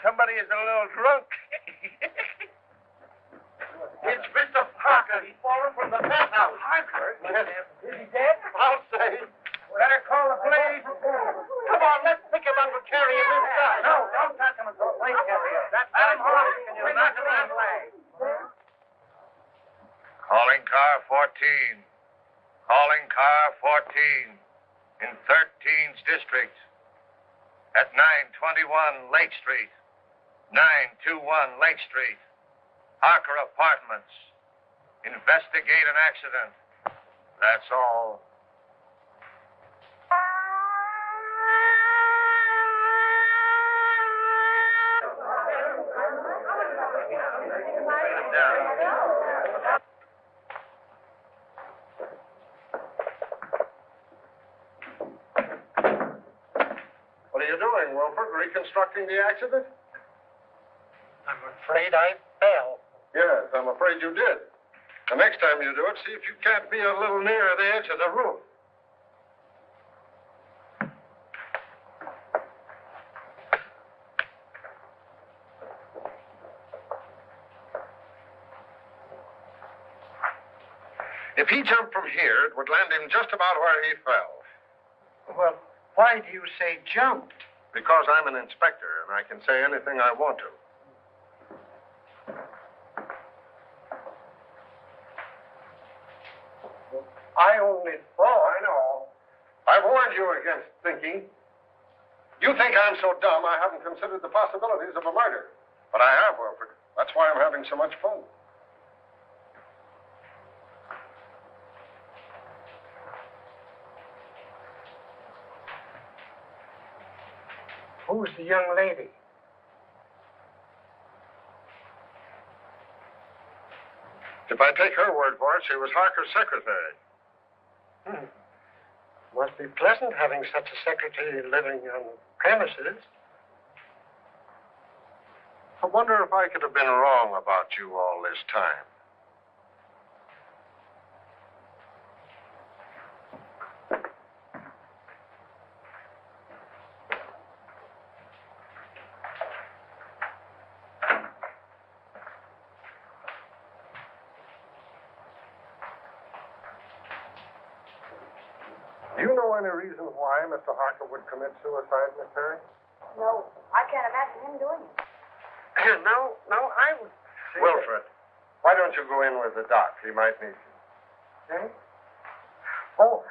Somebody is a little drunk. It's Mr. Parker. He's fallen from the penthouse. Parker? Yes. Is he dead? I'll say. Better call the police. Come on, let's pick him up and carry him inside. No, don't touch him until the police carry him. That's Adam Hawley. You're not to that flag. Calling car 14. Calling car 14 in 13th District at 921 Lake Street. 921 Lake Street. Harker Apartments. Investigate an accident. That's all. What are you doing, Wilford? Reconstructing the accident? I'm afraid I fell. Yes, I'm afraid you did. The next time you do it, see if you can't be a little nearer the edge of the roof. If he jumped from here, it would land him just about where he fell. Well, why do you say jumped? Because I'm an inspector, and I can say anything I want to. I only thought. I know. I warned you against thinking. You think I'm so dumb I haven't considered the possibilities of a murder. But I have, Wilford. That's why I'm having so much fun. Who's the young lady? If I take her word for it, she was Harker's secretary. Must be pleasant having such a secretary living on premises. I wonder if I could have been wrong about you all this time. Do you know any reason why Mr. Harker would commit suicide, Miss Perry? No, I can't imagine him doing it. No, I would say... Wilfred, why don't you go in with the doc? He might need you. Eh? Oh,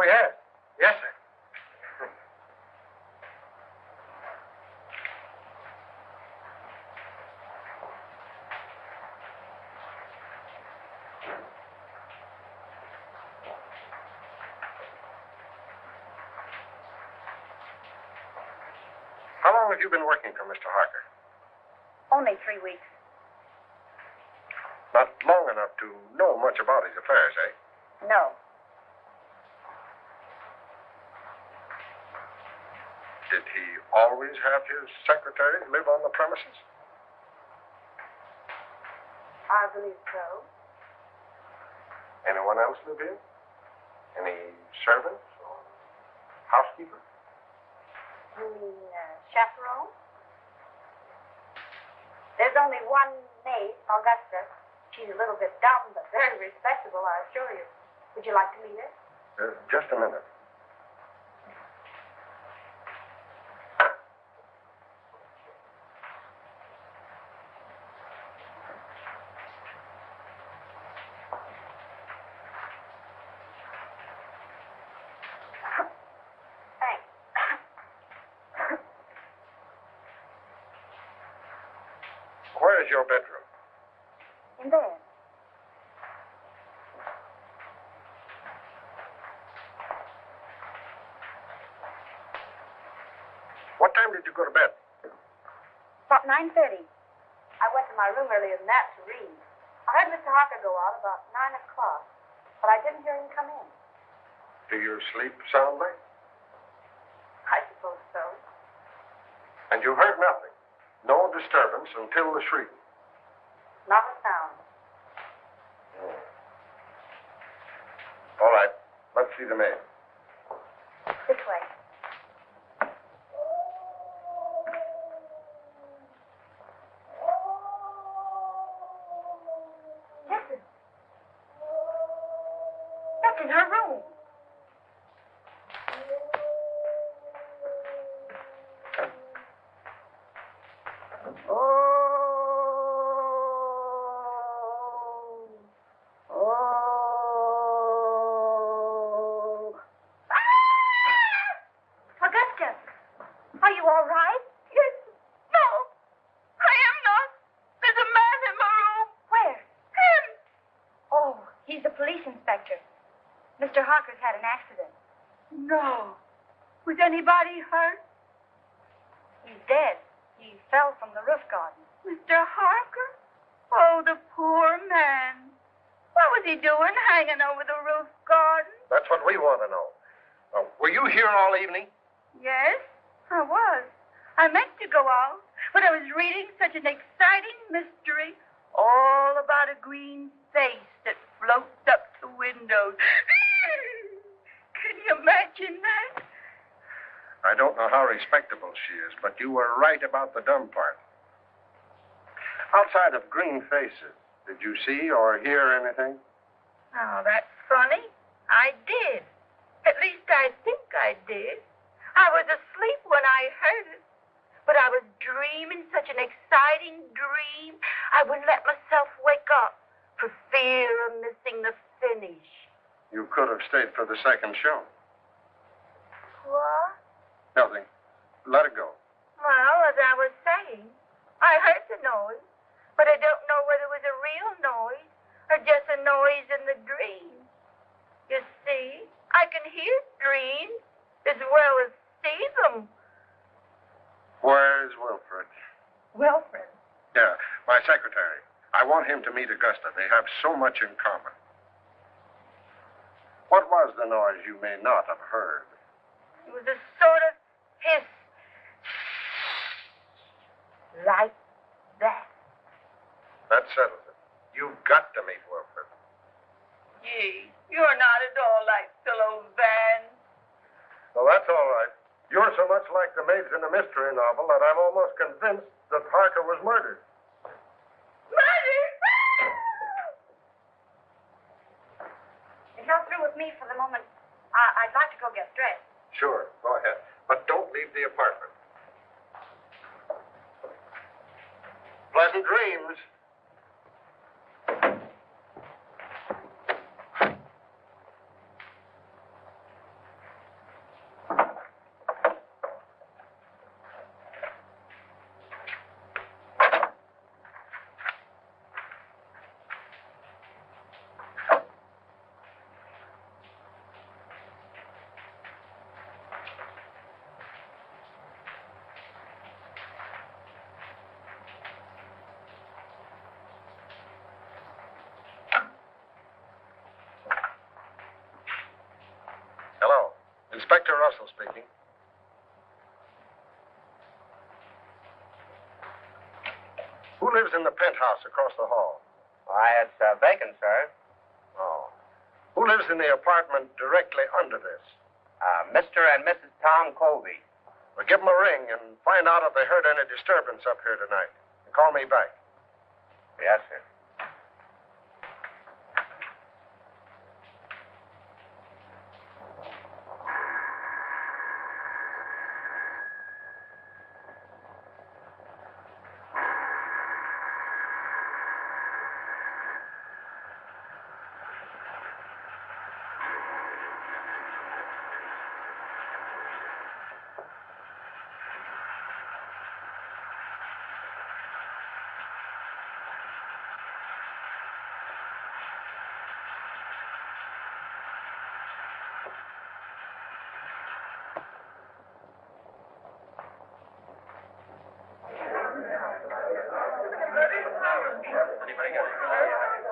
yes. Yes, sir. How long have you been working for Mr. Harker? Only 3 weeks. Not long enough to know much about his affairs, eh? No. Did he always have his secretary live on the premises? I believe so. Anyone else live here? Any servants or housekeeper? You mean chaperone? There's only one maid, Augusta. She's a little bit dumb, but very respectable, I assure you. Would you like to meet her? Just a minute. Thanks. Where is your bedroom? In there. What time did you go to bed? About 9:30. I went to my room earlier than that to read. I heard Mr. Harker go out about 9 o'clock, but I didn't hear him come in. Do you sleep soundly? I suppose so. And you heard nothing? No disturbance until the shriek? Not a sound. All right. Let's see the maid. This way. police inspector. Mr. Harker's had an accident. No. Was anybody hurt? He's dead. He fell from the roof garden. Mr. Harker? Oh, the poor man. What was he doing hanging over the roof garden? That's what we want to know. Were you here all evening? Yes, I was. I meant to go out, but I was reading such an exciting mystery all about a green face that floats up to windows. Can you imagine that? I don't know how respectable she is, but you were right about the dumb part. Outside of green faces, did you see or hear anything? Oh, that's funny. I did. At least I think I did. I was asleep when I heard it. But I was dreaming such an exciting dream, I wouldn't let myself wake up for fear of missing the finish. You could have stayed for the second show. What? Nothing. Let it go. Well, as I was saying, I heard the noise, but I don't know whether it was a real noise or just a noise in the dream. You see, I can hear dreams as well as see them. Where's Wilfred? Wilfred? Yeah, my secretary. I want him to meet Augusta. They have so much in common. What was the noise you may not have heard? It was a sort of hiss. Like that. That settles it. You've got to meet Wilfred. Gee, you're not at all like Philo Van. Well, that's all right. You're so much like the maids in a mystery novel that I'm almost convinced that Harker was murdered. Murdered? If you're through with me for the moment, I'd like to go get dressed. Sure, go ahead. But don't leave the apartment. Pleasant dreams. Hello. Inspector Russell speaking. Who lives in the penthouse across the hall? Why, it's vacant, sir. Oh. Who lives in the apartment directly under this? Mr. and Mrs. Tom Colby. Well, give them a ring and find out if they heard any disturbance up here tonight. And call me back. Yes, sir.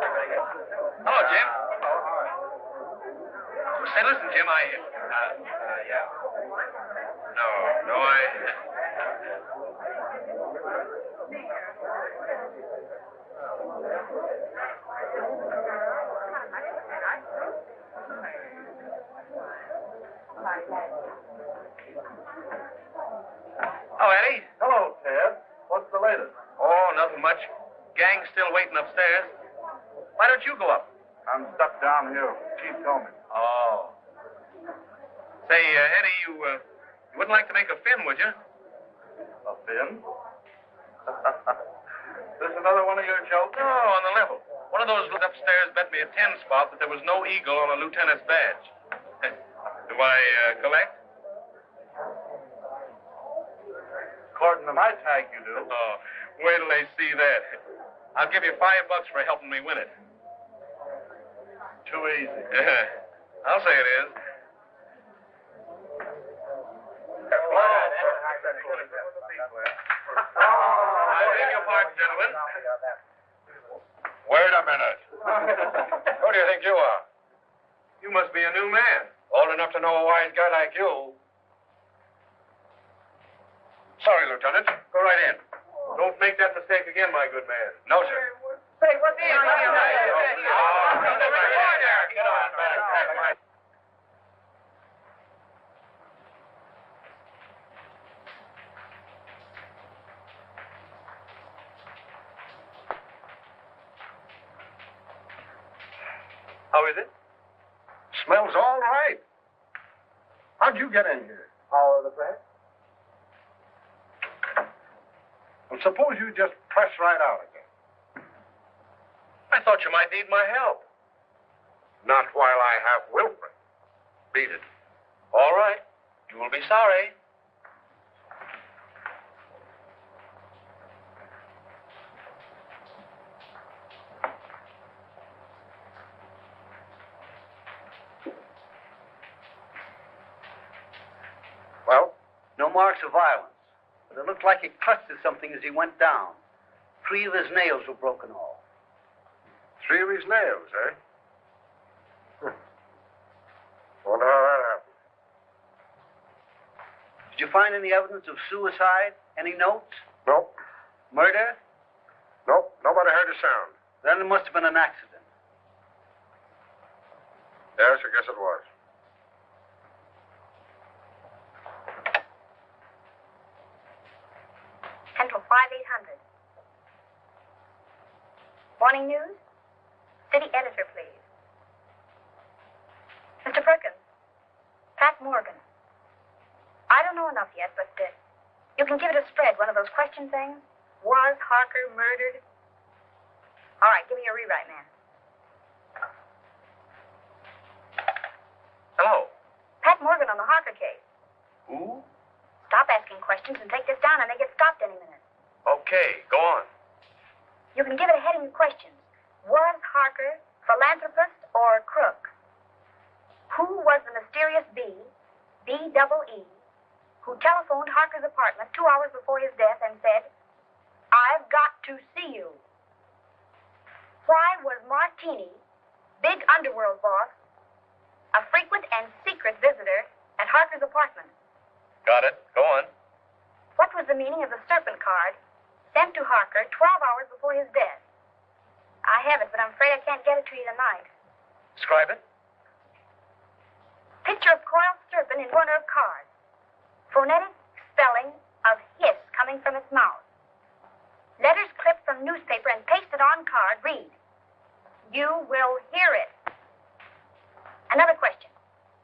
Hello, Jim. Say, listen, Jim, yeah. No, Oh, Eddie. Hello, Ted. What's the latest? Oh, nothing much. Gang's still waiting upstairs. Why don't you go up? I'm stuck down here. Chief told me. Oh. Say, Eddie, you wouldn't like to make a fin, would you? A fin? This another one of your jokes? No, on the level. One of those upstairs bet me a 10 spot that there was no eagle on a lieutenant's badge. Do I collect? According to my tag, you do. Oh, wait till they see that. I'll give you $5 for helping me win it. Too easy. I'll say it is. I beg your pardon, gentlemen. Wait a minute. Who do you think you are? You must be a new man. Old enough to know a wise guy like you. Sorry, Lieutenant. Go right in. Don't make that mistake again, my good man. No, sir. Say, what's the Get on back. How is it? Smells all right. How'd you get in here? How are the press? Well, suppose you just press right out again. I thought you might need my help. Not while I have Wilfred. Beat it. All right. You will be sorry. Well, No marks of violence, but it looked like he clutched at something as he went down. 3 of his nails were broken off. 3 of his nails, eh? Wonder how that happened. Did you find any evidence of suicide? Any notes? Nope. Murder? Nope. Nobody heard a sound. Then it must have been an accident. Yes, I guess it was. Central 5800. Morning news? City editor, please. Mr. Perkins. Pat Morgan. I don't know enough yet, but you can give it a spread, one of those question things. Was Harker murdered? All right, give me a rewrite, man. Hello. Pat Morgan on the Harker case. Who? Stop asking questions and take this down. I may get stopped any minute. Okay, go on. You can give it a heading of questions. Was Harker philanthropist or crook? Who was the mysterious B-double-E, who telephoned Harker's apartment 2 hours before his death and said, "I've got to see you"? Why was Martini, big underworld boss, a frequent and secret visitor at Harker's apartment? Got it. Go on. What was the meaning of the serpent card sent to Harker 12 hours before his death? I have it, but I'm afraid I can't get it to you tonight. Describe it. Picture of coiled serpent in corner of card. Phonetic spelling of hiss coming from its mouth. Letters clipped from newspaper and pasted on card read, "You will hear it." Another question.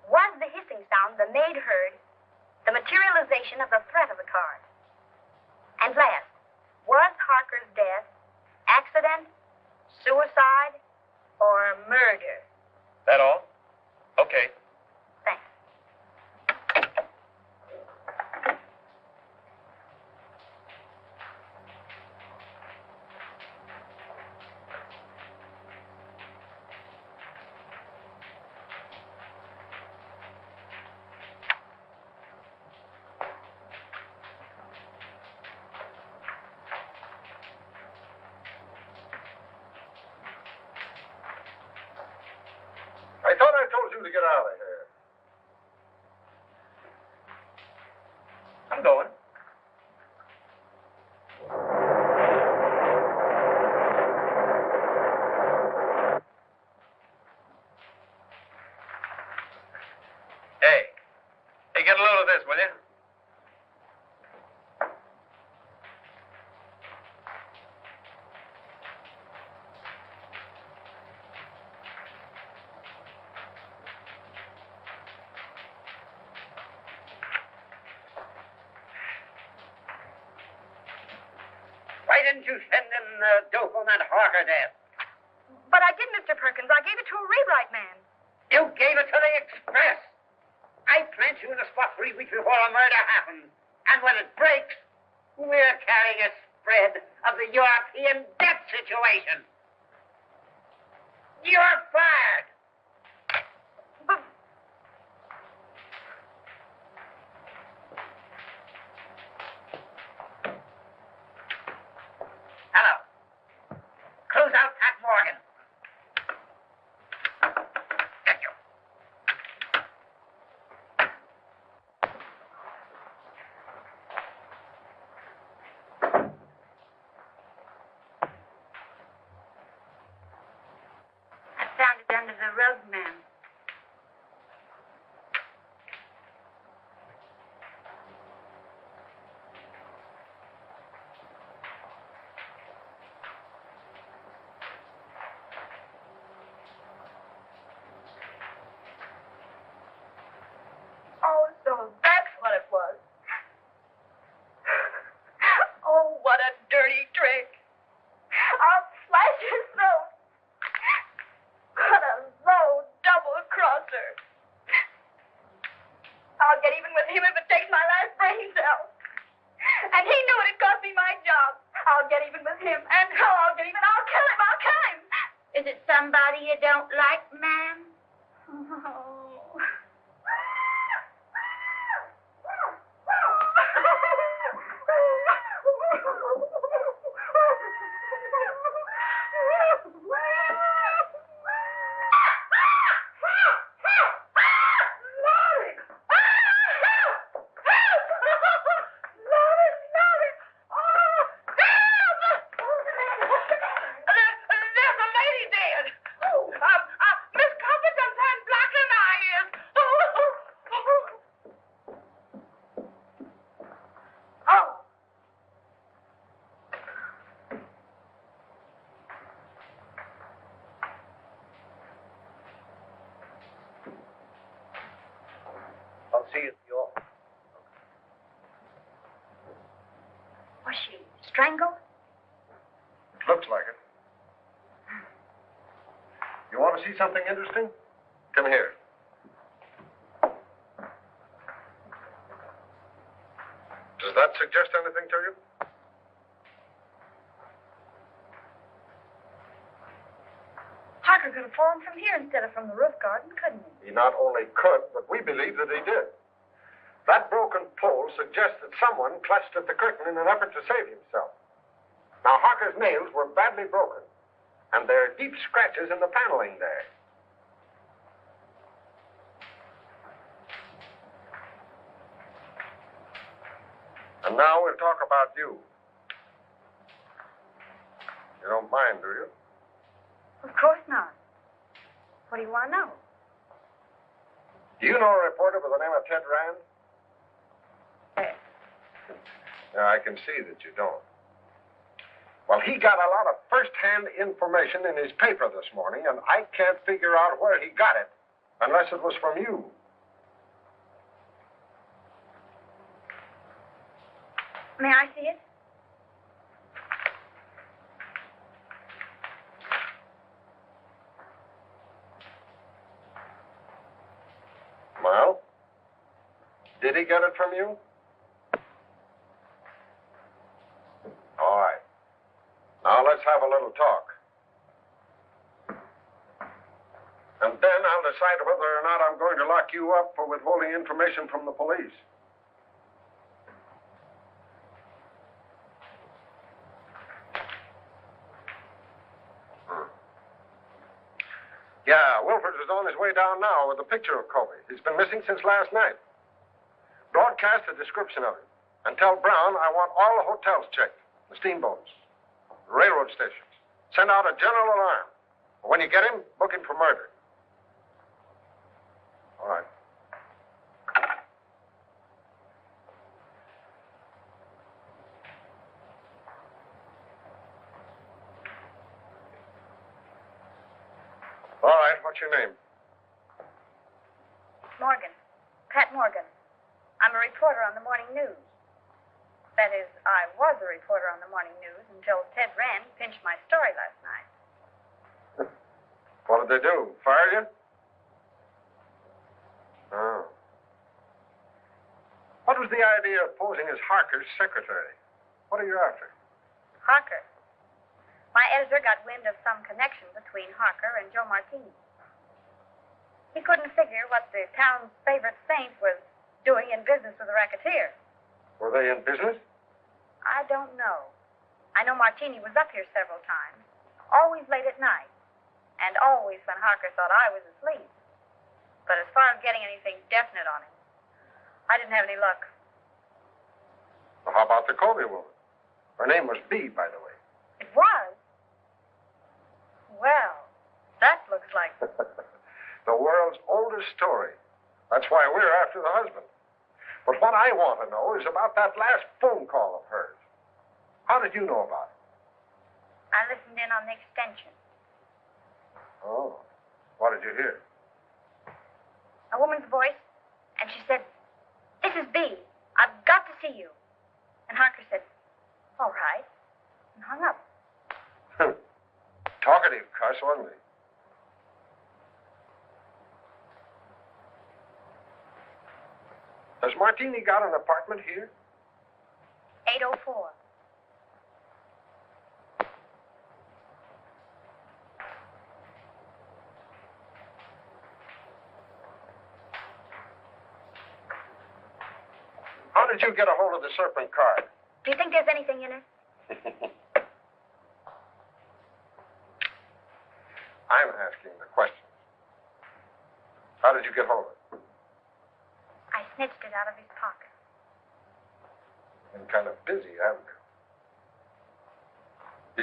Was the hissing sound the maid heard the materialization of the threat of the card? And last, was Harker's death accident, suicide, or murder? That all? Okay. Thanks. I thought I told you to get out of here. I'm going. Hey, get a load of this, will you? Why didn't you send in dope on that Harker death? But I did, Mr. Perkins. I gave it to a rewrite man. You gave it to the Express. I plant you in the spot 3 weeks before a murder happens. And when it breaks, we're carrying a spread of the European debt situation. You're fired. somebody you don't like, ma'am? Oh. I'll see you at the office. Was she strangled? It looks like it. You want to see something interesting? Come here. Does that suggest anything to you? Harker could have fallen from here instead of from the roof garden, couldn't he? He not only could, but we believe that he did. That broken pole suggests that someone clutched at the curtain in an effort to save himself. Now, Harker's nails were badly broken, and there are deep scratches in the paneling there. And now we'll talk about you. You don't mind, do you? Of course not. What do you want to know? Do you know a reporter by the name of Ted Rand? Yeah, I can see that you don't. Well, he got a lot of first-hand information in his paper this morning, and I can't figure out where he got it, unless it was from you. May I see it? Well, did he get it from you? All right. Now let's have a little talk. And then I'll decide whether or not I'm going to lock you up for withholding information from the police. Yeah, Wilford is on his way down now with a picture of Kobe. He's been missing since last night. Broadcast a description of him. And tell Brown I want all the hotels checked, the steamboats, the railroad stations. Send out a general alarm. When you get him, book him for murder. All right. All right, what's your name? Morgan. Pat Morgan. I'm a reporter on the morning news. That is, I was a reporter on the morning news until Ted Rand pinched my story last night. What did they do? Fire you? Oh. What was the idea of posing as Harker's secretary? What are you after? Harker. My editor got wind of some connection between Harker and Joe Martini. He couldn't figure what the town's favorite saint was doing in business with a racketeer. Were they in business? I don't know. I know Martini was up here several times, always late at night, and always when Harker thought I was asleep. But as far as getting anything definite on him, I didn't have any luck. Well, how about the Kobe woman? Her name was Bee, by the way. It was? Well, that looks like... The world's oldest story. That's why we're after the husband. But what I want to know is about that last phone call of hers. How did you know about it? I listened in on the extension. Oh. What did you hear? A woman's voice, and she said, "This is Bee. I've got to see you." And Harker said, "All right," and hung up. Talkative cuss, wasn't he? Has Martini got an apartment here? 804. did you get a hold of the serpent card? Do you think there's anything in it? I'm asking the question. How did you get hold of it? I snitched it out of his pocket. Been kind of busy, haven't you?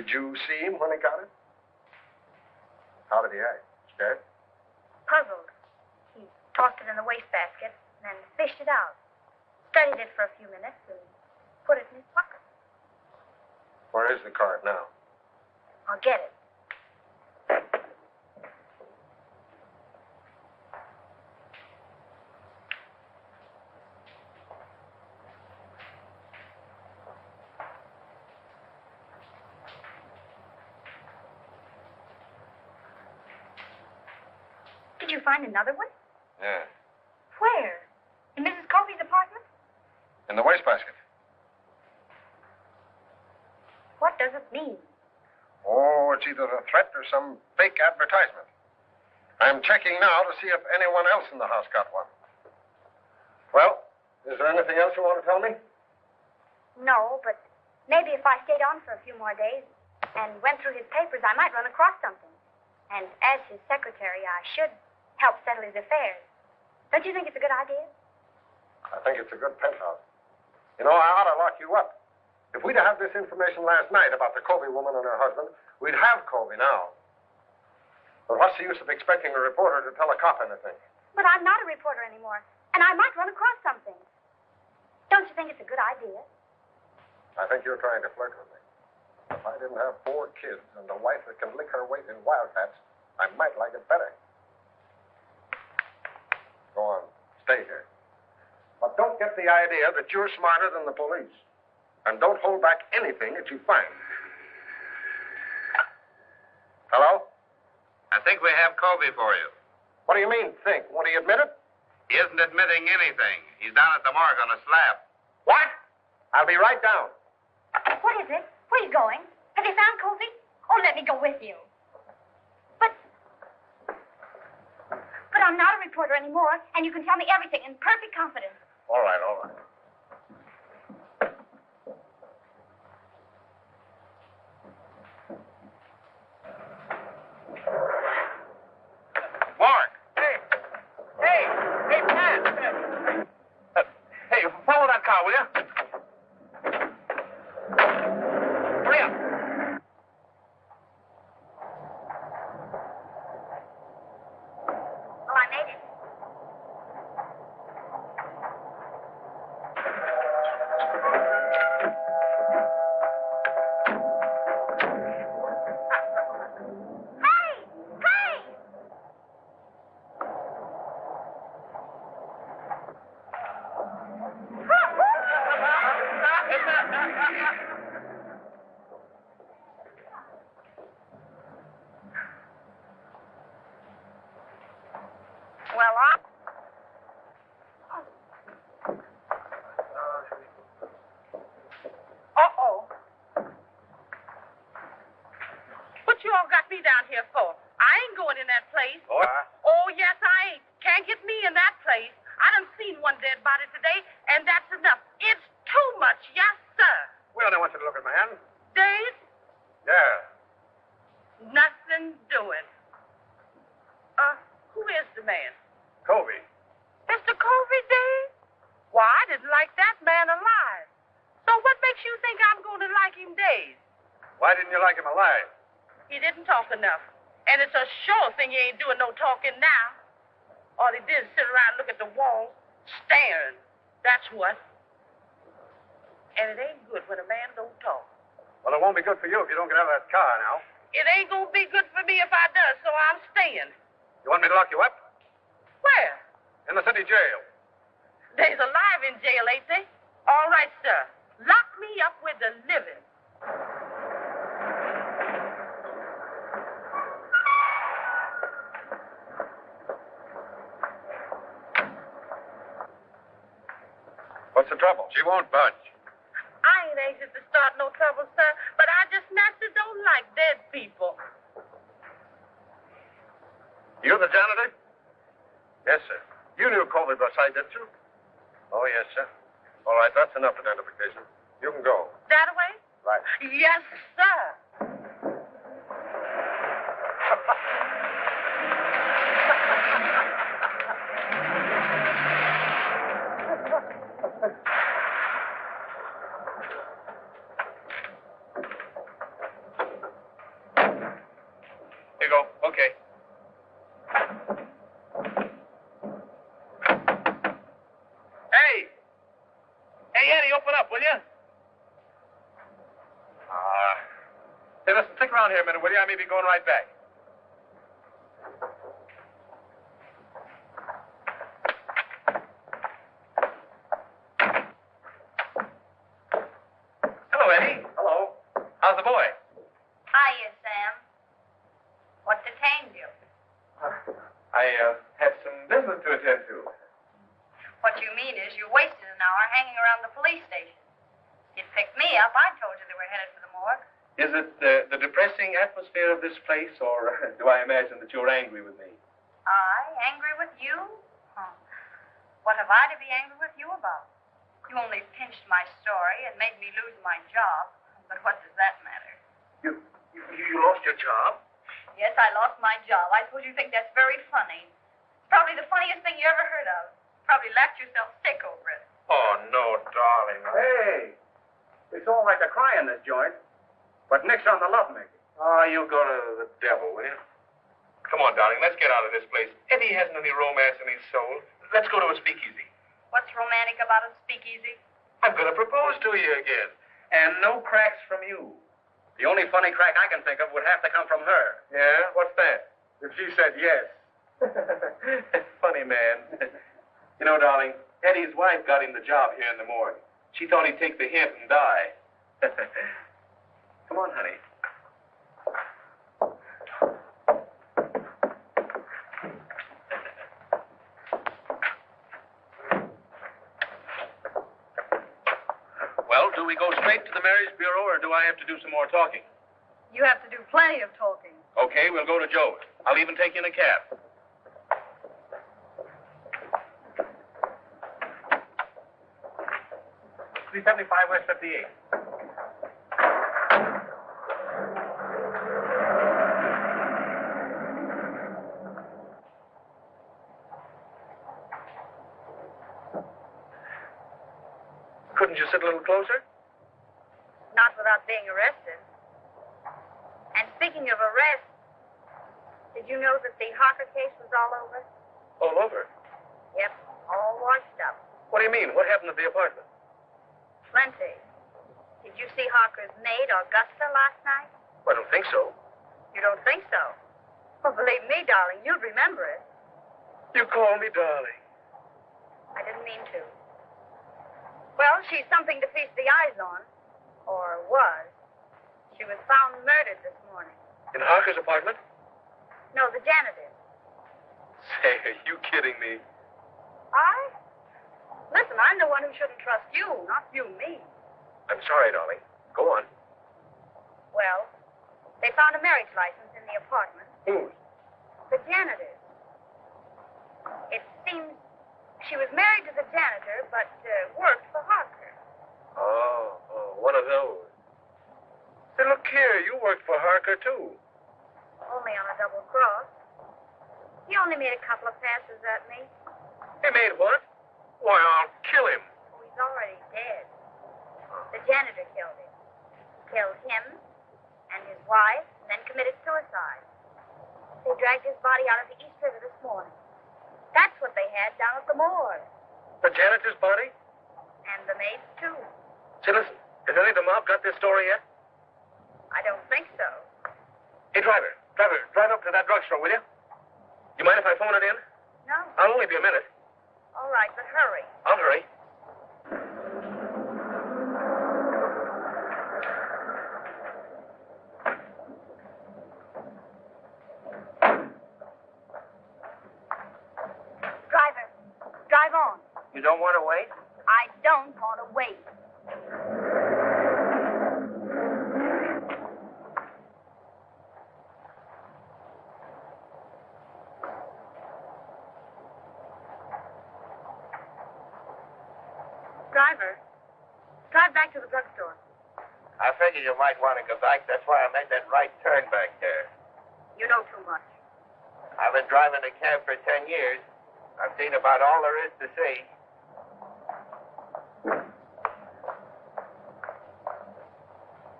Did you see him when he got it? How did he act? Scared? Puzzled. He tossed it in the wastebasket and then fished it out. Studied it for a few minutes and put it in his pocket. Where is the card now? I'll get it. Did you find another one? Yeah. Where? In Mrs. Colby's apartment? In the wastebasket. What does it mean? Oh, it's either a threat or some fake advertisement. I'm checking now to see if anyone else in the house got one. Well, is there anything else you want to tell me? No, but maybe if I stayed on for a few more days and went through his papers, I might run across something. And as his secretary, I should help settle his affairs. Don't you think it's a good idea? I think it's a good penthouse. You know, I ought to lock you up. If we'd have this information last night about the Colby woman and her husband, we'd have Colby now. But what's the use of expecting a reporter to tell a cop anything? But I'm not a reporter anymore, and I might run across something. Don't you think it's a good idea? I think you're trying to flirt with me. If I didn't have 4 kids and a wife that can lick her weight in wildcats, I might like it better. Go on. Stay here. But don't get the idea that you're smarter than the police. And don't hold back anything that you find. Hello? I think we have Colby for you. What do you mean, think? Won't he admit it? He isn't admitting anything. He's down at the morgue on a slab. What? I'll be right down. What is it? Where are you going? Have you found Colby? Oh, let me go with you. But I'm not a reporter anymore, and you can tell me everything in perfect confidence. All right, all right. Mark! Hey, Pat! Hey, follow that car, will you? Hurry up. Well, I made it. Well, Uh-oh. What you all got me down here for? I ain't going in that place. What? Oh, yes, I ain't. Can't get me in that place. I done seen one dead body today, and that's enough. It's too much, yes, sir. We only want you to look at my hand. Dave, Yeah. nothing doing. Who is the man? Colby. Mr. Colby, Dave? Why, I didn't like that man alive. So what makes you think I'm going to like him, Dave? Why didn't you like him alive? He didn't talk enough. And it's a sure thing he ain't doing no talking now. All he did is sit around and look at the wall, staring. That's what. And it ain't good when a man don't talk. Well, it won't be good for you if you don't get out of that car now. It ain't going to be good for me if I does, so I'm staying. You want me to lock you up? Where? In the city jail. They's alive in jail, ain't they? All right, sir. Lock me up with the living. What's the trouble? She won't budge. I ain't anxious to start no trouble, sir, but I just naturally don't like dead people. You the janitor? Yes, sir. You knew Colby Bussai, didn't you? Oh, yes, sir. All right, that's enough identification. You can go. That away? Right. Yes, sir. Here you go. Okay. Hey! Hey, Eddie, open up, will you? Hey, listen, stick around here a minute, will you? I may be going right back. Hello, Eddie. Hello. How's the boy? Hiya, Sam. What detained you? I had some business to attend to. What you mean is you wasted an hour hanging around the police station. You'd picked me up. I told you they were headed for the morgue. Is it the depressing atmosphere of this place, or do I imagine that you're angry with me? I? Angry with you? Huh. What have I to be angry with you about? You only pinched my story and made me lose my job. But what does that matter? You lost your job? Yes, I lost my job. I suppose you think that's very funny. It's probably the funniest thing you ever heard of. Probably laughed yourself sick over it. Oh, no, darling. Hey, it's all right to cry in this joint, but nix on the lovemaking. Oh, you go to the devil, will you? Come on, darling, let's get out of this place. Eddie hasn't any romance in his soul. Let's go to a speakeasy. What's romantic about a speakeasy? I'm going to propose to you again. And no cracks from you. The only funny crack I can think of would have to come from her. Yeah? What's that? If she said yes. Funny, man. You know, darling, Eddie's wife got him the job here in the morgue. She thought he'd take the hint and die. Come on, honey. Well, do we go straight to the marriage bureau, or do I have to do some more talking? You have to do plenty of talking. Okay, we'll go to Joe's. I'll even take you in a cab. $375 West 58. Couldn't you sit a little closer? Not without being arrested. And speaking of arrest, did you know that the Harker case was all over? All over. Yep, all washed up. What do you mean? What happened at the apartment? Plenty. Did you see Harker's maid, Augusta, last night? I don't think so. You don't think so? Well, believe me, darling, you'd remember it. You call me darling. I didn't mean to. Well, she's something to feast the eyes on. Or was. She was found murdered this morning. In Harker's apartment? No, the janitor. Say, are you kidding me? I? Listen, I'm the one who shouldn't trust you, not you me. I'm sorry, darling. Go on. Well, they found a marriage license in the apartment. Whose? The janitor's. It seems she was married to the janitor, but worked for Harker. Oh, one of those. Say, look here, you worked for Harker, too. Only on a double cross. He only made a couple of passes at me. He made what? Why, I'll kill him. Oh, he's already dead. The janitor killed him. Killed him and his wife, and then committed suicide. They dragged his body out of the East River this morning. That's what they had down at the morgue. The janitor's body? And the maid's, too. Say, listen, has any of the mob got this story yet? I don't think so. Hey, drive up to that drugstore, will you? You mind if I phone it in? No. I'll only be a minute. All right, but hurry. I'll hurry. Driver, drive on. You don't want to wait? I don't want to wait. Driver, drive back to the drugstore. I figured you might want to go back. That's why I made that right turn back there. You know too much. I've been driving a cab for 10 years. I've seen about all there is to see.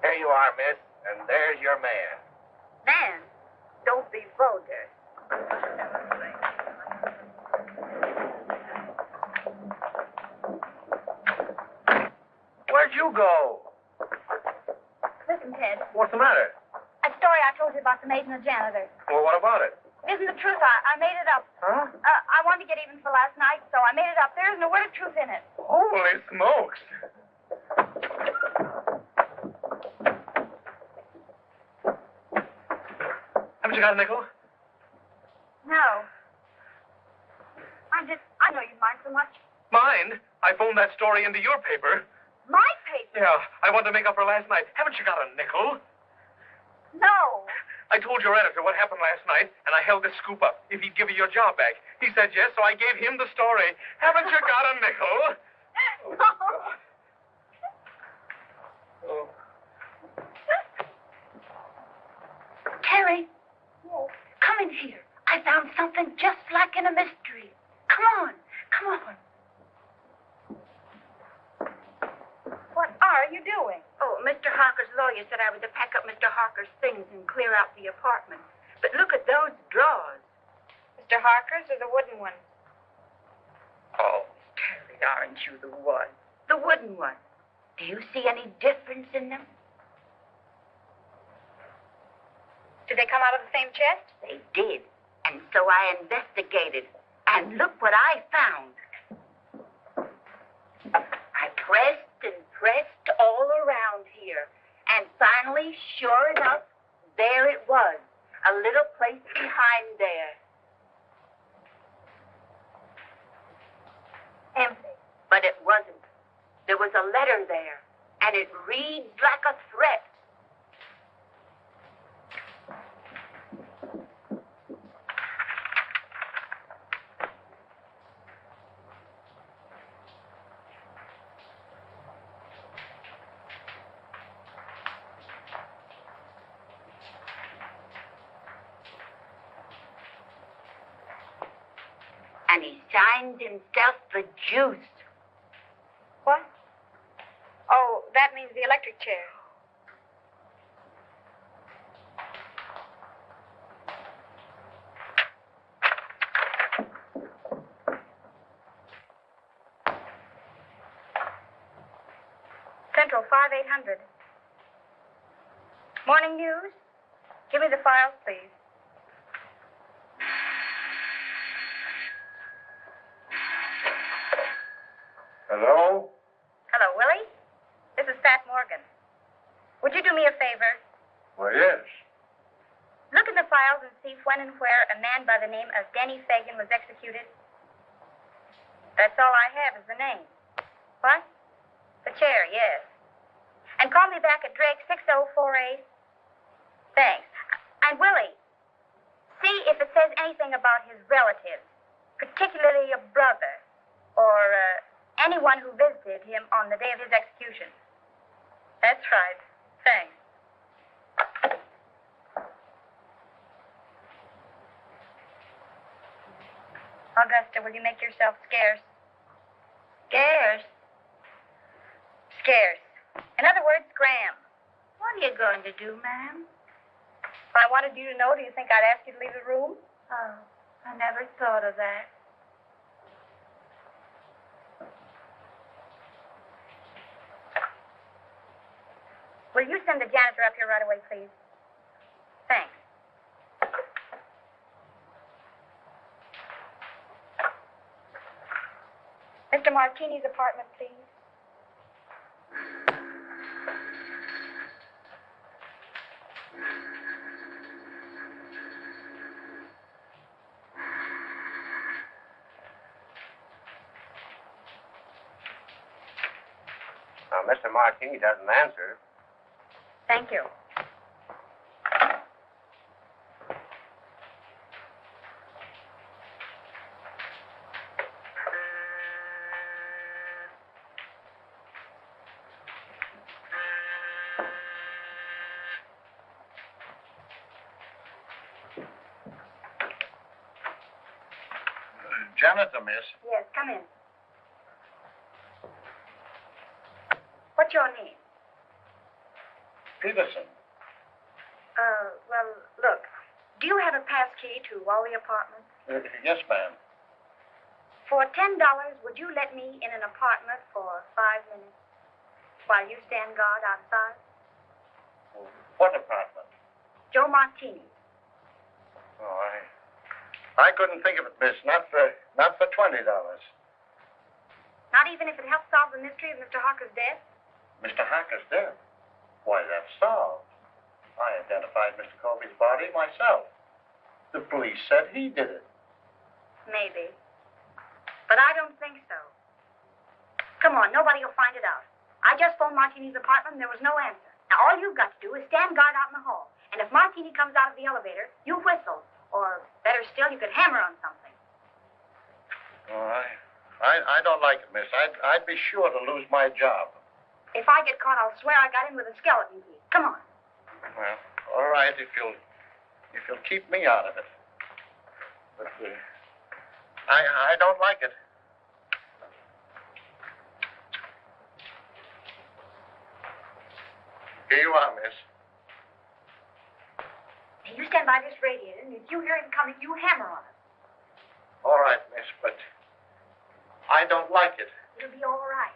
Here you are, miss, and there's your man. Man, don't be vulgar. Where'd you go? Listen, Ted. What's the matter? That story I told you about the maid and the janitor. Well, what about it? It isn't the truth. I made it up. Huh? I wanted to get even for last night, so I made it up. There isn't a word of truth in it. Holy smokes. Haven't you got a nickel? No. I know you'd mind so much. Mine? I phoned that story into your paper. My paper? Yeah, I wanted to make up for last night. Haven't you got a nickel? No. I told your editor what happened last night, and I held this scoop up if he'd give you your job back. He said yes, so I gave him the story. Haven't you got a nickel? No. Oh. Terry, Yes. come in here. I found something just like in a mystery. Come on, come on. What are you doing? Oh, Mr. Harker's lawyer said I was to pack up Mr. Harker's things and clear out the apartment. But look at those drawers. Mr. Harker's or the wooden one? Oh, Terry, aren't you the one? The wooden one. Do you see any difference in them? Did they come out of the same chest? They did. And so I investigated. And look what I found. I pressed and pressed all around here. And finally, sure enough, there it was. A little place behind there. Empty. But it wasn't. There was a letter there. And it reads like a threat. And he signs himself the Juice. What? Oh, that means the electric chair. Central 5800. Morning news? Give me the files, please. Hello? Hello, Willie. This is Pat Morgan. Would you do me a favor? Well, yes. Look in the files and see when and where a man by the name of Denny Fagan was executed. That's all I have is the name. What? The chair, yes. And call me back at Drake 6048. Thanks. And Willie, see if it says anything about his relatives, particularly a brother or anyone who visited him on the day of his execution. That's right. Thanks. Augusta, will you make yourself scarce? Scarce? Scarce. In other words, Graham. What are you going to do, ma'am? If I wanted you to know, do you think I'd ask you to leave the room? Oh, I never thought of that. Will you send the janitor up here right away, please? Thanks. Mr. Martini's apartment, please. Now, Mr. Martini doesn't answer. Thank you. janitor, miss. Yes, come in. What's your name? Peterson. Well, look. Do you have a pass key to all the apartments? Yes, ma'am. For $10, would you let me in an apartment for 5 minutes while you stand guard outside? What apartment? Joe Martini. Oh, I couldn't think of it, miss. Not for $20. Not even if it helps solve the mystery of Mr. Harker's death? Mr. Harker's dead. Why, that's solved. I identified Mr. Colby's body myself. The police said he did it. Maybe. But I don't think so. Come on, nobody will find it out. I just phoned Martini's apartment and there was no answer. Now, all you've got to do is stand guard out in the hall. And if Martini comes out of the elevator, you whistle. Or, better still, you could hammer on something. Oh, I don't like it, miss. I'd be sure to lose my job. If I get caught, I'll swear I got in with a skeleton key. Come on. Well, all right, if you'll keep me out of it. But I don't like it. Here you are, miss. Hey, you stand by this radiator, and if you hear him coming, you hammer on it. All right, miss, but I don't like it. It'll be all right.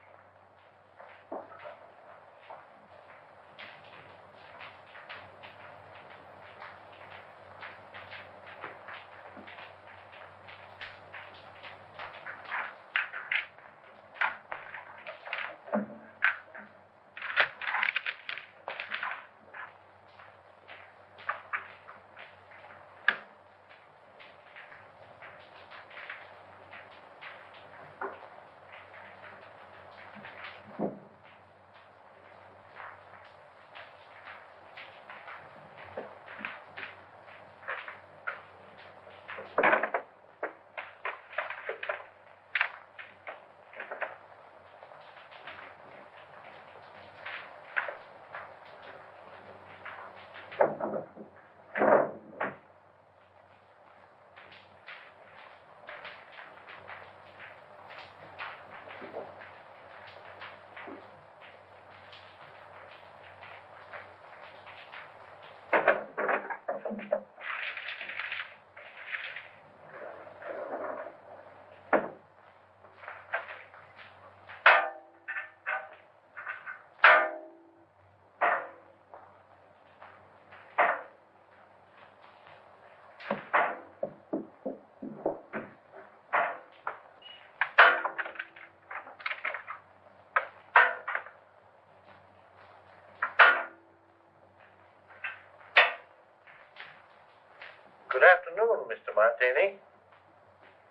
Good afternoon, Mr. Martini.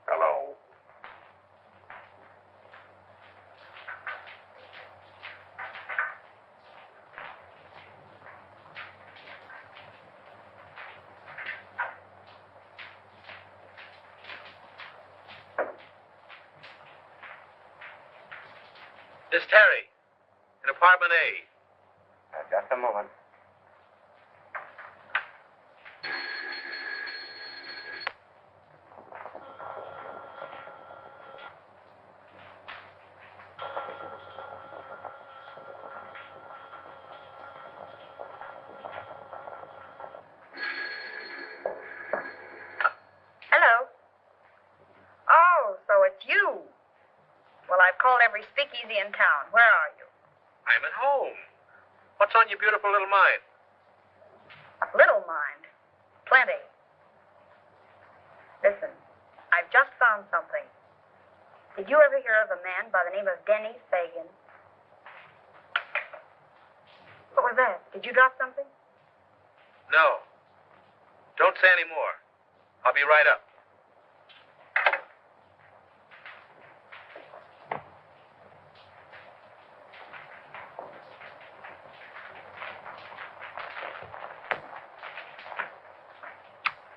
Hello. This is Terry, in apartment A. Just a moment. Hello. Oh, so it's you. Well, I've called every speakeasy in town. Where are you? I'm at home. What's on your beautiful little mind? Little mind. Plenty. Listen, I've just found something. Did you ever hear of a man by the name of Denny Fagan? What was that? Did you drop something? No. Don't say any more. I'll be right up.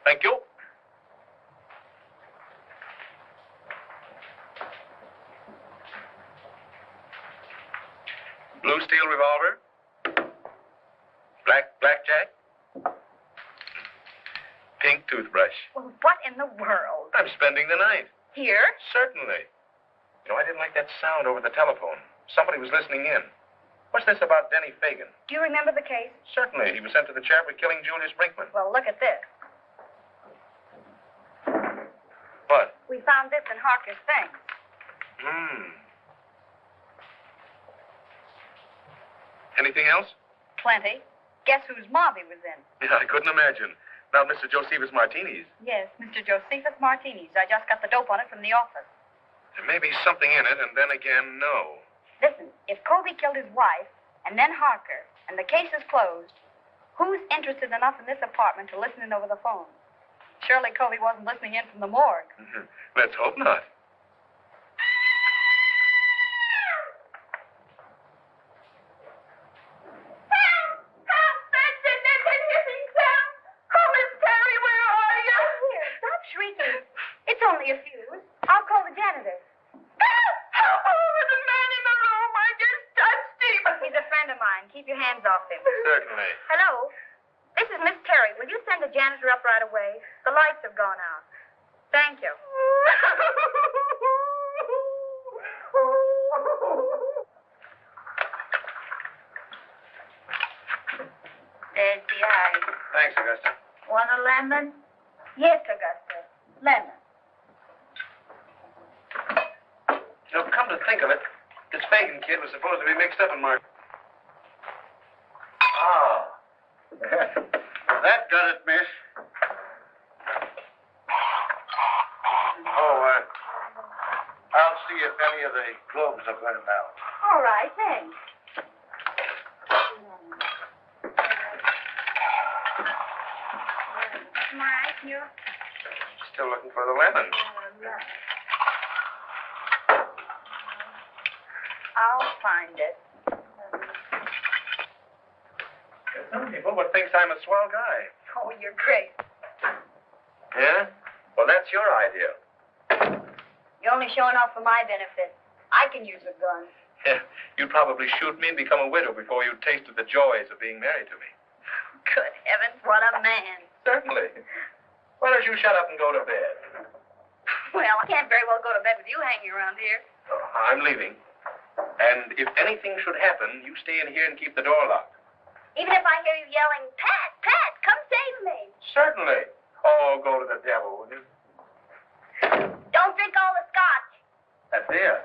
Thank you. Blue steel revolver. Blackjack. Pink toothbrush. Well, what in the world? I'm spending the night. Here? Certainly. You know, I didn't like that sound over the telephone. Somebody was listening in. What's this about Denny Fagan? Do you remember the case? Certainly. He was sent to the chair for killing Julius Brinkman. Well, look at this. What? We found this in Harker's things. Anything else? Plenty. Guess whose mob he was in? Yeah, I couldn't imagine. Not Mr. Josephus Martini's. Yes, Mr. Josephus Martini's. I just got the dope on it from the office. There may be something in it, and then again, no. Listen, if Colby killed his wife, and then Harker, and the case is closed, who's interested enough in this apartment to listen in over the phone? Surely Colby wasn't listening in from the morgue. Let's hope not. Shrieking. It's only a fuse. I'll call the janitor. Oh, the man in the room. I just touched him. He's a friend of mine. Keep your hands off him. Certainly. Hello? This is Miss Terry. Will you send the janitor up right away? The lights have gone out. Thank you. There's the ice. Thanks, Augusta. Want a lemon? Yes, Augusta. Lemon. You know, come to think of it, this Fagan kid was supposed to be mixed up in Mark. Ah. That got it, miss. Oh, I'll see if any of the globes are burned out. All right, thanks. Am I right, you? Still looking for the lemons. I'll find it. There's some people would think I'm a swell guy. Oh, you're great. Yeah? Well, that's your idea. You're only showing off for my benefit. I can use a gun. Yeah, you'd probably shoot me and become a widow before you tasted the joys of being married to me. Good heavens, what a man. Certainly. Why don't you shut up and go to bed? Well, I can't very well go to bed with you hanging around here. Oh, I'm leaving. And if anything should happen, you stay in here and keep the door locked. Even if I hear you yelling, Pat, Pat, come save me. Certainly. Oh, go to the devil, will you? Don't drink all the scotch. That's it.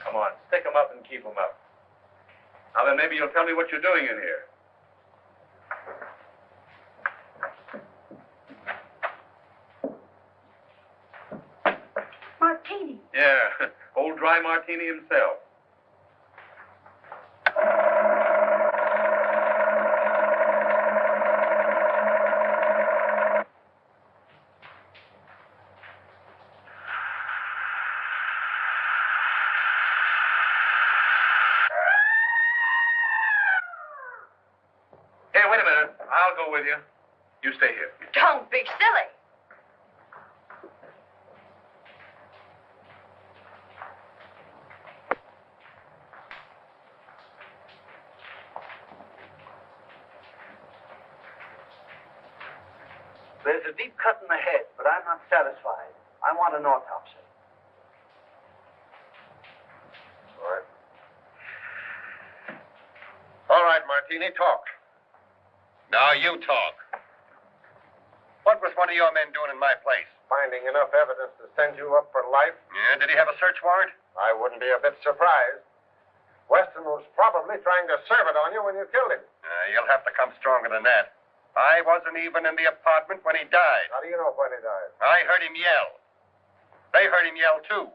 Come on, stick 'em up and keep 'em up. Now then, maybe you'll tell me what you're doing in here. Martini. Yeah, old dry martini himself. with you. You stay here. Don't be silly. There's a deep cut in the head, but I'm not satisfied. I want an autopsy. All right. All right, Martini, talk. Now you talk. What was one of your men doing in my place? Finding enough evidence to send you up for life? Yeah, did he have a search warrant? I wouldn't be a bit surprised. Weston was probably trying to serve it on you when you killed him. You'll have to come stronger than that. I wasn't even in the apartment when he died. How do you know when he died? I heard him yell. They heard him yell, too.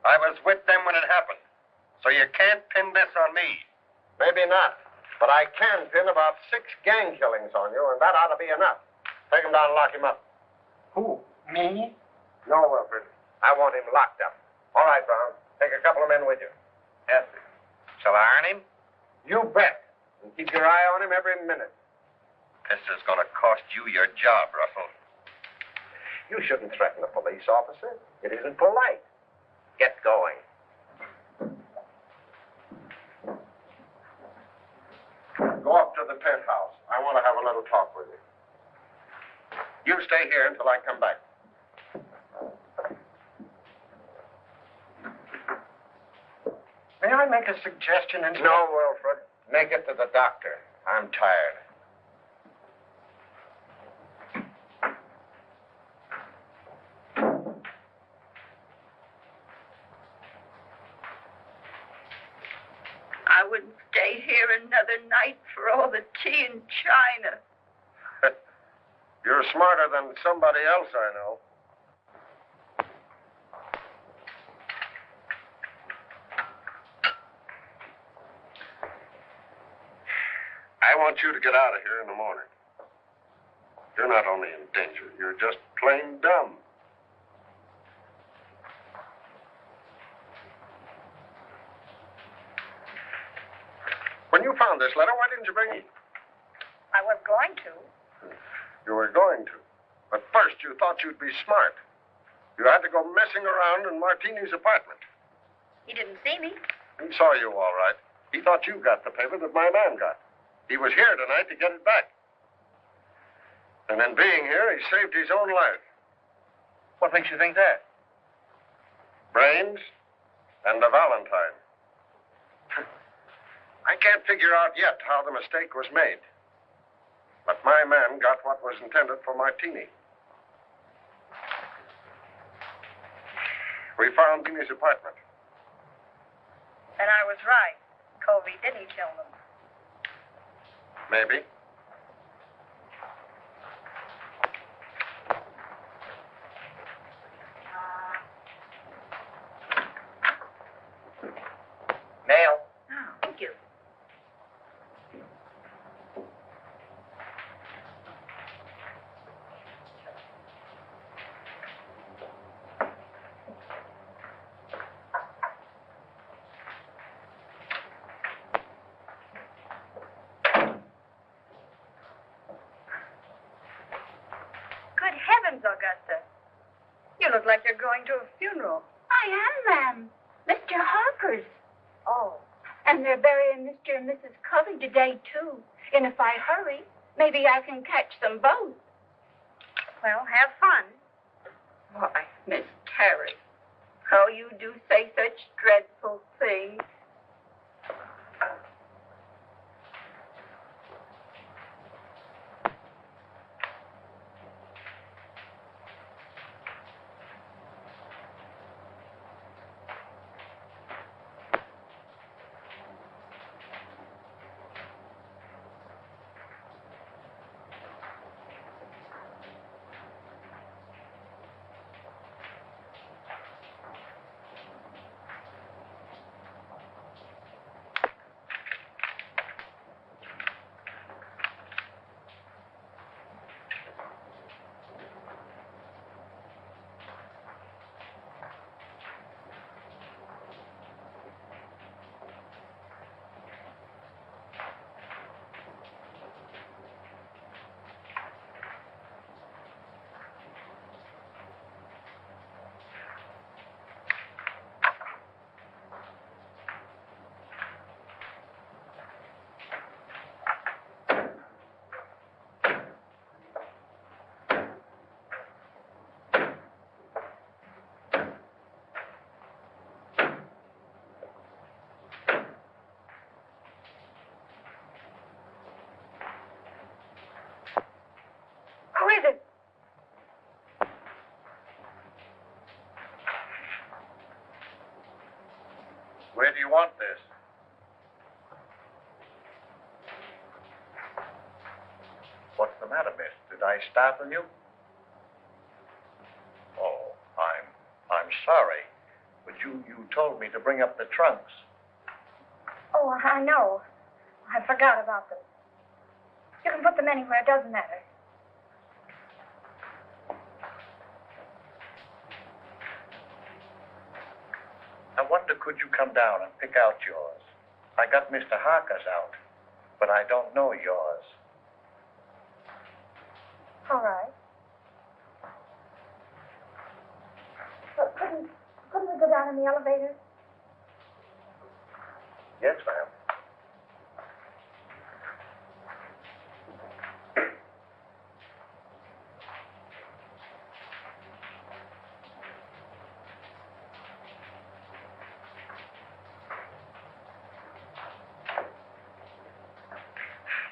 I was with them when it happened. So you can't pin this on me. Maybe not. But I can pin about 6 gang killings on you, and that ought to be enough. Take him down and lock him up. Who? Me? No, Wilfred. I want him locked up. All right, Brown. Take a couple of men with you. Yes, sir. Shall I earn him? You bet. And keep your eye on him every minute. This is going to cost you your job, Russell. You shouldn't threaten a police officer. It isn't polite. Get going. Go up to the penthouse. I want to have a little talk with you. You stay here until I come back. May I make a suggestion? No, Wilfred. Make it to the doctor. I'm tired. I wouldn't stay here another night for all the tea and china. You're smarter than somebody else I know. I want you to get out of here in the morning. You're not only in danger, you're just plain dumb. When you found this letter, why didn't you bring it? I was going to. You were going to. But first, you thought you'd be smart. You had to go messing around in Martini's apartment. He didn't see me. He saw you all right. He thought you got the paper that my man got. He was here tonight to get it back. And in being here, he saved his own life. What makes you think that? Brains and a Valentine. I can't figure out yet how the mistake was made. But my man got what was intended for Martini. We found Martini's apartment. And I was right. Colby didn't kill them. Maybe. Mail. Oh, thank you. Good heavens, Augusta. You look like you're going to a funeral. I am, ma'am. Mr. Harper's. Oh. And they're burying Mr. and Mrs. Cully today, too. And if I hurry, maybe I can catch them both. Well, have fun. Why, Miss Terry, how you do say such dreadful things. Where do you want this? What's the matter, miss? Did I startle you? Oh, I'm sorry. But you told me to bring up the trunks. Oh, I know. I forgot about them. You can put them anywhere. It doesn't matter. I wonder, could you come down and pick out yours? I got Mr. Harker's out, but I don't know yours. All right. But couldn't we go down in the elevator? Yes, ma'am.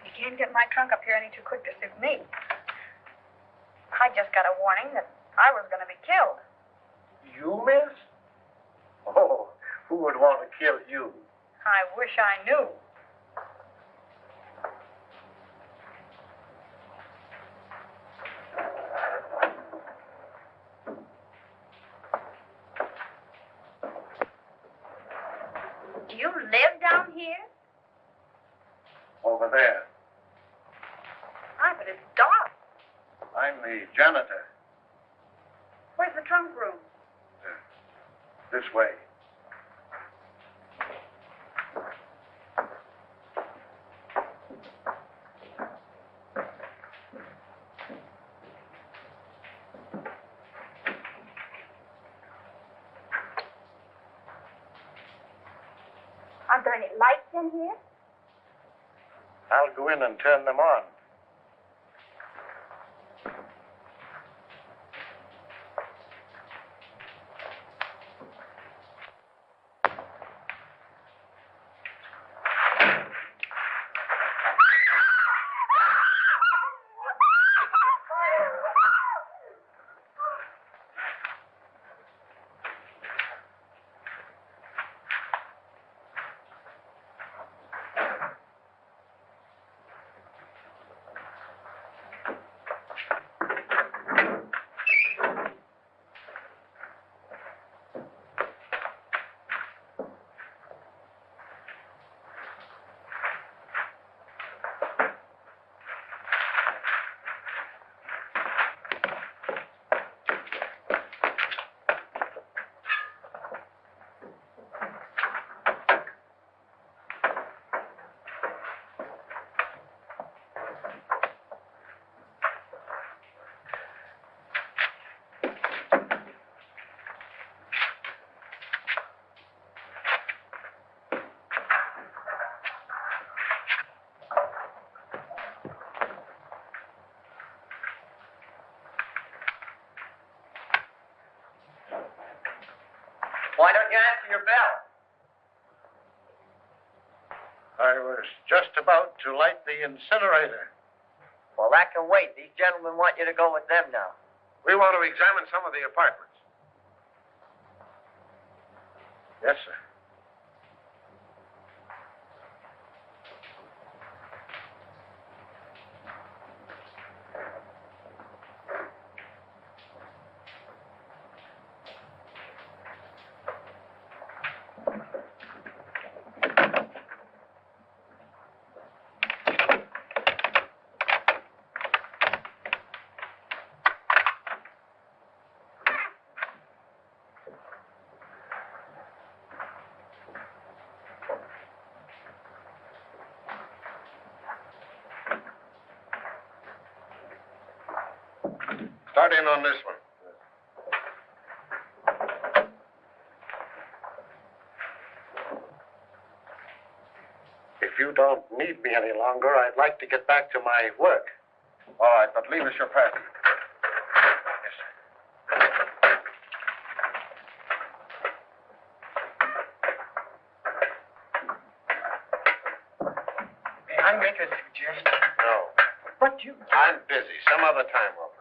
You can't get my trunk up here any too quick to suit me. I just got a warning that I was going to be killed. You, miss? Oh, who would want to kill you? I wish I knew. Do you live down here? Over there. Ah, but it's dark. I'm the janitor. Where's the trunk room? This way. Aren't there any lights in here? I'll go in and turn them on. Why don't you answer your bell? I was just about to light the incinerator. Well, that can wait. These gentlemen want you to go with them now. We want to examine some of the apartments. Yes, sir. Start in on this one. If you don't need me any longer, I'd like to get back to my work. All right, but leave us your pass. Yes, sir. May I make a suggestion? No. But you... I'm busy. Some other time, Wilfred.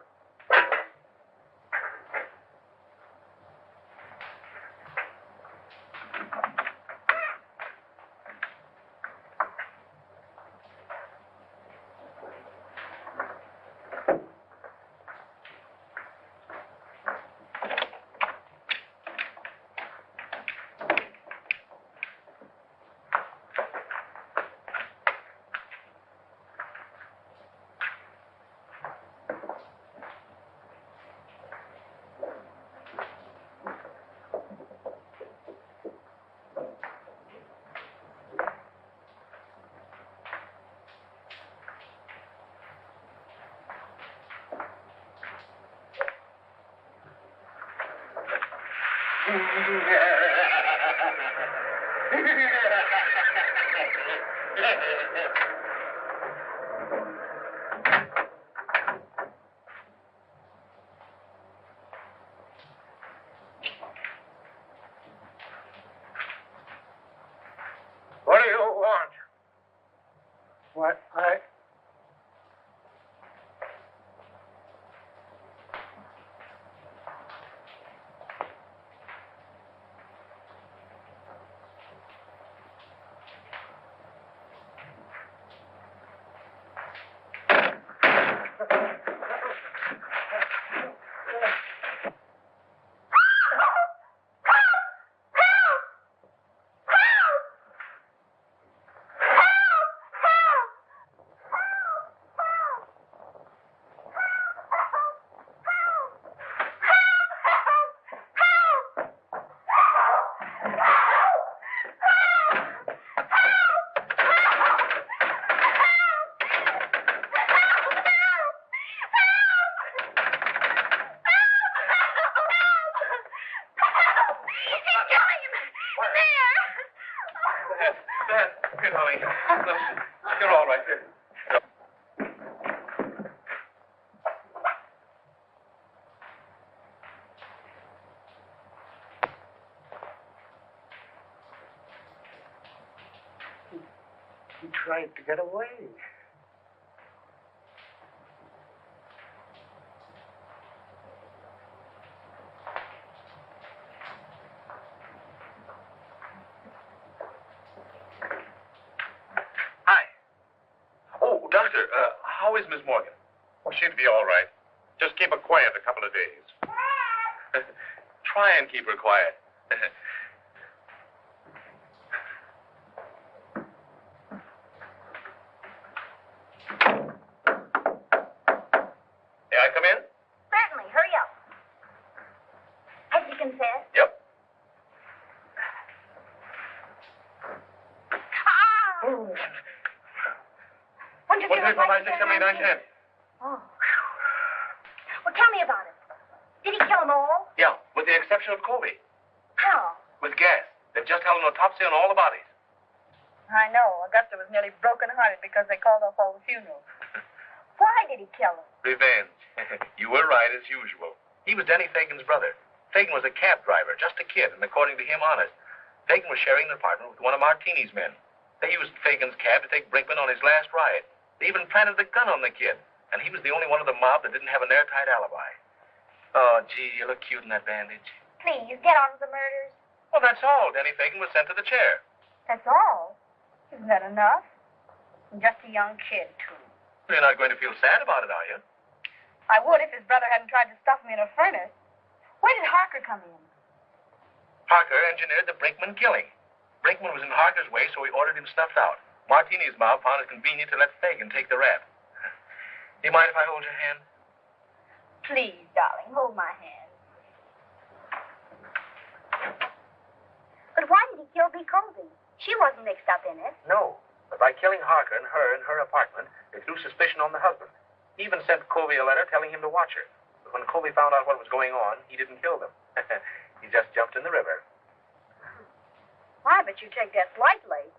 What do you want? What? Here, darling. You're all right here. He tried to get away. Hi. Oh, Doctor, how is Miss Morgan? Well, she'd be all right. Just keep her quiet a couple of days. Try and keep her quiet. May I come in? Certainly. Hurry up. Has he confessed? Yep. Ah! What'd you What's feel it for my like 679 Oh. Well, tell me about it. Did he kill them all? Yeah, with the exception of Colby. How? With gas. They've just held an autopsy on all the bodies. I know. Augusta was nearly broken-hearted because they called off all the funerals. Why did he kill them? Revenge. You were right, as usual. He was Denny Fagan's brother. Fagan was a cab driver, just a kid, and according to him, honest. Fagan was sharing an apartment with one of Martini's men. They used Fagan's cab to take Brinkman on his last ride. They even planted the gun on the kid, and he was the only one of the mob that didn't have an airtight alibi. Oh, gee, you look cute in that bandage. Please, get on with the murders. Well, that's all. Denny Fagan was sent to the chair. That's all? Isn't that enough? And just a young kid, too. You're not going to feel sad about it, are you? I would if his brother hadn't tried to stuff me in a furnace. Where did Harker come in? Harker engineered the Brinkman killing. Brinkman was in Harker's way, so he ordered him snuffed out. Martini's mob found it convenient to let Fagan take the rap. Do you mind if I hold your hand? Please, darling, hold my hand. But why did he kill B. Colby? She wasn't mixed up in it. No. But by killing Harker and her in her apartment, they threw suspicion on the husband. He even sent Colby a letter telling him to watch her. But when Colby found out what was going on, he didn't kill them. He just jumped in the river. Why, but you take that lightly.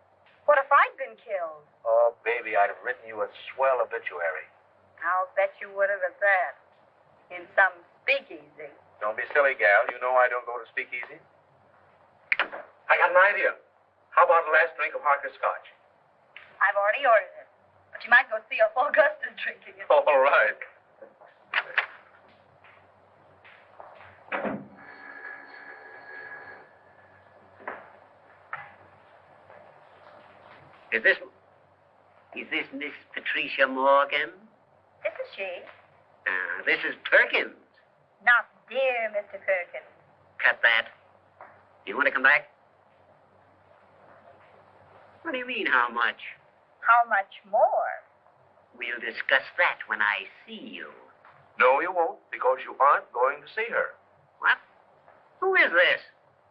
What if I'd been killed? Oh, baby, I'd have written you a swell obituary. I'll bet you would have at that. In some speakeasy. Don't be silly, gal. You know I don't go to speakeasy. I got an idea. How about the last drink of Harker's scotch? I've already ordered it. But you might go see if Augusta's drinking it. All right. Is this Miss Patricia Morgan? This is she. This is Perkins. Not dear Mr. Perkins. Cut that. You want to come back? What do you mean, how much? How much more? We'll discuss that when I see you. No, you won't, because you aren't going to see her. What? Who is this?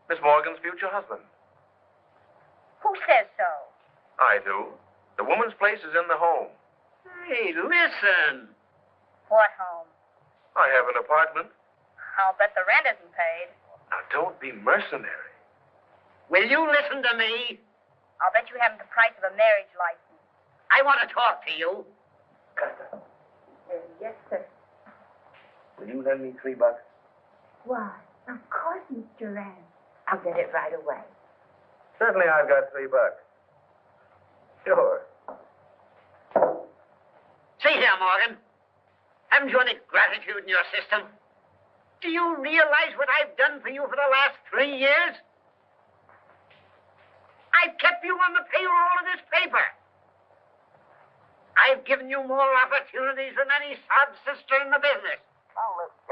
Miss Morgan's future husband. Who says so? I do. The woman's place is in the home. Hey, listen. What home? I have an apartment. I'll bet the rent isn't paid. Now, don't be mercenary. Will you listen to me? I'll bet you haven't the price of a marriage license. I want to talk to you. Custer, Yes, sir. will you lend me $3? Why, of course, Mr. Rand. I'll get it right away. Certainly I've got $3. Sure. See here, Morgan. Haven't you any gratitude in your system? Do you realize what I've done for you for the last 3 years? I've kept you on the payroll of this paper. I've given you more opportunities than any sob sister in the business. Now listen.